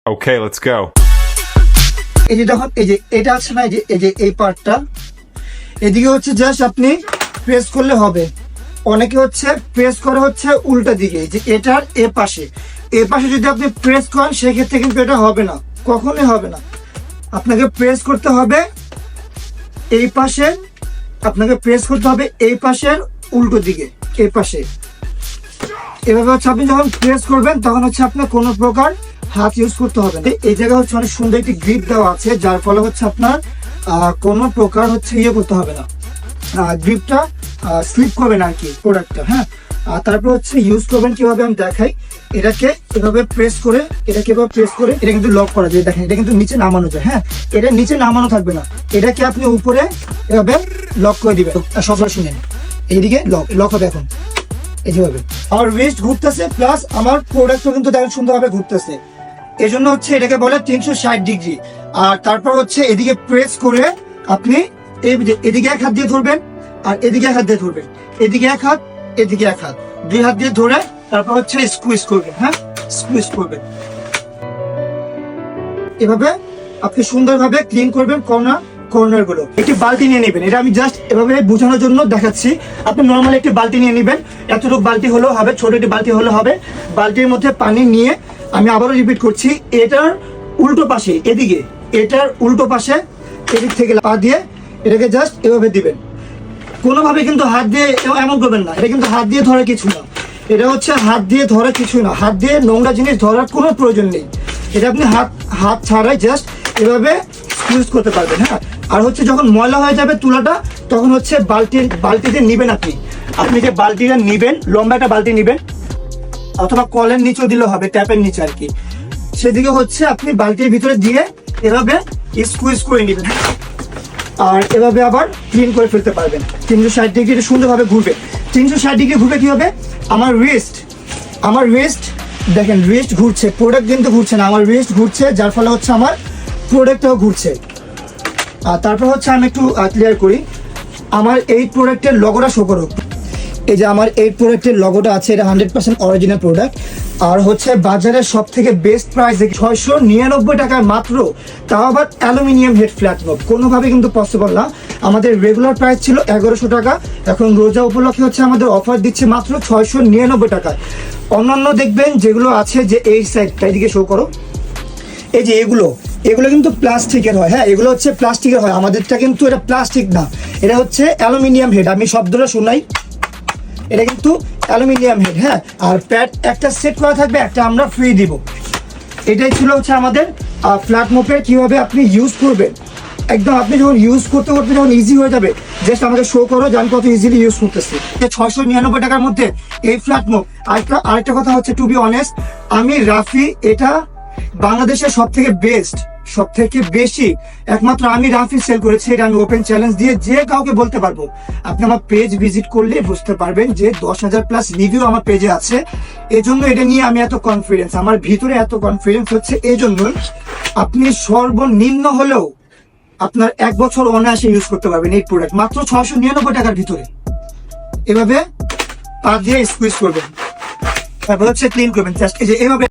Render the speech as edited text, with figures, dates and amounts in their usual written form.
Okay, let's go. এই যে দেখুন, এই যে এটা আছে না, এই পার্টটা এদিকে হচ্ছে জাস্ট আপনি প্রেস করলে হবে। অনেকে হচ্ছে প্রেস করে হচ্ছে উল্টা দিকে, যে এটার এ পাশে যদি আপনি প্রেস করেন সেক্ষেত্রে কিন্তু এটা হবে না, কখনোই হবে না। আপনাকে প্রেস করতে হবে এই পাশে, আপনাকে প্রেস করতে হবে এই পাশের উল্টো দিকে, এই পাশে। এভাবে হচ্ছে আপনি যখন প্রেস করবেন তখন হচ্ছে আপনার কোনো প্রকার হাত ইউজ করতে হবে না। এই জায়গায় হচ্ছে অনেক সুন্দর একটি গ্রিপ দেওয়া আছে, যার ফলে হচ্ছে আপনার কোনো প্রকার হচ্ছে ইয়ে করতে হবে না, গ্রিপটা স্লিপ করবে না আর কি প্রোডাক্টটা। হ্যাঁ, তারপর হচ্ছে ইউজ করবেন কিভাবে আমি দেখাই। এটাকে এভাবে প্রেস করে, এটাকে এভাবে প্রেস করে এটা কিন্তু লক করা যায়। দেখেন, এটা কিন্তু নিচে নামানো যায়। হ্যাঁ, এটা নিচে নামানো থাকবে না, এটাকে আপনি উপরে এভাবে লক করে দিবেন। সবাই শুনেন, এইদিকে লক হবে এখন এই যেভাবে। আমার রিস্ট ঘুরতেছে প্লাস আমার প্রোডাক্টও কিন্তু দেখেন সুন্দরভাবে ঘুরতেছে। এই জন্য হচ্ছে এটাকে বলে 360 ডিগ্রি। আর তারপর হচ্ছে এদিকে প্রেস করে আপনি এদিকে এক হাত দিয়ে ধরবেন আর এদিকে এক হাত দিয়ে ধরবেন, এদিকে এক হাত এদিকে এক হাত, দুই হাত দিয়ে ধরে তারপর হচ্ছে স্কুইজ করবেন। হ্যাঁ, স্কুইজ করবেন এভাবে। আপনি সুন্দরভাবে ক্লিন করবেন কর্নার গুলো। একটি বালতি নিয়ে নেবেন, এটা আমি জাস্ট এভাবে বোঝানোর জন্য দেখাচ্ছি। আপনি নর্মালি একটি বালতি নিয়ে নেবেন, এতটুকু বালতি হলেও হবে, ছোট একটি বালতি হলে হবে। বালতির মধ্যে পানি নিয়ে, আমি আবারও রিপিট করছি, এটার উল্টো পাশে এদিকে, এটার উল্টো পাশে এদিক থেকে পা দিয়ে এটাকে জাস্ট এভাবে দিবেন। কোনোভাবে কিন্তু হাত দিয়ে এমন করবেন না, এটা কিন্তু হাত দিয়ে ধরা কিছু না, এটা হচ্ছে হাত দিয়ে ধরা কিছু না, হাত দিয়ে নোংরা জিনিস ধরার কোনো প্রয়োজন নেই। এটা আপনি হাত ছাড়াই জাস্ট এভাবে ইউজ করতে পারবেন। হ্যাঁ, আর হচ্ছে যখন ময়লা হয়ে যাবে তুলাটা, তখন হচ্ছে বালতিতে নিবেন। আপনি যে বালতিটা নিবেন, লম্বা একটা বালতি নিবেন, অথবা কলের নিচেও দিলেও হবে, ট্যাপের নিচে আর কি। সেদিকে হচ্ছে আপনি বালতির ভিতরে দিয়ে এভাবে স্কুইজ করে নেবেন, আর এভাবে আবার ক্লিন করে ফেলতে পারবেন। 360 ডিগ্রি সুন্দরভাবে ঘুরবে। 360 ডিগ্রি ঘুরবে কি হবে, আমার রিস্ট দেখেন, রিস্ট ঘুরছে, প্রোডাক্ট কিন্তু ঘুরছে না, আমার রিস্ট ঘুরছে, যার ফলে হচ্ছে আমার প্রোডাক্টটাও ঘুরছে। আর তারপর হচ্ছে আমি একটু ক্লিয়ার করি, আমার এই প্রোডাক্টের লগোটা শো করুক। এই যে আমার এই প্রোডাক্টের লগোটা আছে, এটা 100% অরিজিনাল প্রোডাক্ট। আর হচ্ছে বাজারের সব থেকে বেস্ট প্রাইস 699 টাকায় মাত্র, তাও আবার অ্যালুমিনিয়াম হেড ফ্ল্যাট নব। কোনোভাবে কিন্তু পসিবল না। আমাদের রেগুলার প্রাইস ছিল 1100 টাকা, এখন রোজা উপলক্ষে হচ্ছে আমাদের অফার দিচ্ছে মাত্র 699 টাকায়। অন্যান্য দেখবেন যেগুলো আছে, যে এই সাইডটা এদিকে শো করো, এই যে এগুলো কিন্তু প্লাস্টিকের হয়। হ্যাঁ, এগুলো হচ্ছে প্লাস্টিকের হয়, আমাদেরটা কিন্তু এটা প্লাস্টিক না, এটা হচ্ছে অ্যালুমিনিয়াম হেড। আমি শব্দটা শোনাই, এটা কিন্তু অ্যালুমিনিয়াম হেড। হ্যাঁ, আর প্যাড একটা সেট করা থাকবে, একটা আমরা ফ্রি দিব। এটাই ছিল হচ্ছে আমাদের ফ্ল্যাট মোপের কিভাবে আপনি ইউজ করবেন। একদম আপনি যখন ইউজ করতে যখন ইজি হয়ে যাবে, জাস্ট আমাকে শো করো যে আমি কত ইজিলি ইউজ করতেছি। 699 টাকার মধ্যে এই ফ্ল্যাট মোপ। আরেকটা কথা হচ্ছে, টু বি অনেস্ট, আমি রাফি এটা বাংলাদেশের সব থেকে বেশি একমাত্র আমি রাফি সেল করেছি। এটা আমি ওপেন চ্যালেঞ্জ দিয়ে যে কাউকে বলতে পারবো। আপনি আমার পেজ ভিজিট করলে বুঝতে পারবেন যে 10,000+ রিভিউ আমার পেজে আছে। এজন্য এটা নিয়ে আমি এত কনফিডেন্স, আমার ভিতরে এত কনফিডেন্স হচ্ছে এই জন্য। আপনি সর্বনিম্ন হলেও আপনার 1 বছর অনায়াসে ইউজ করতে পারবেন এই প্রোডাক্ট, মাত্র 699 টাকার ভিতরে। এভাবে পা দিয়ে স্কুইজ করবেন, তারপর হচ্ছে ক্লিন করবেন, জাস্ট এই যে এভাবে।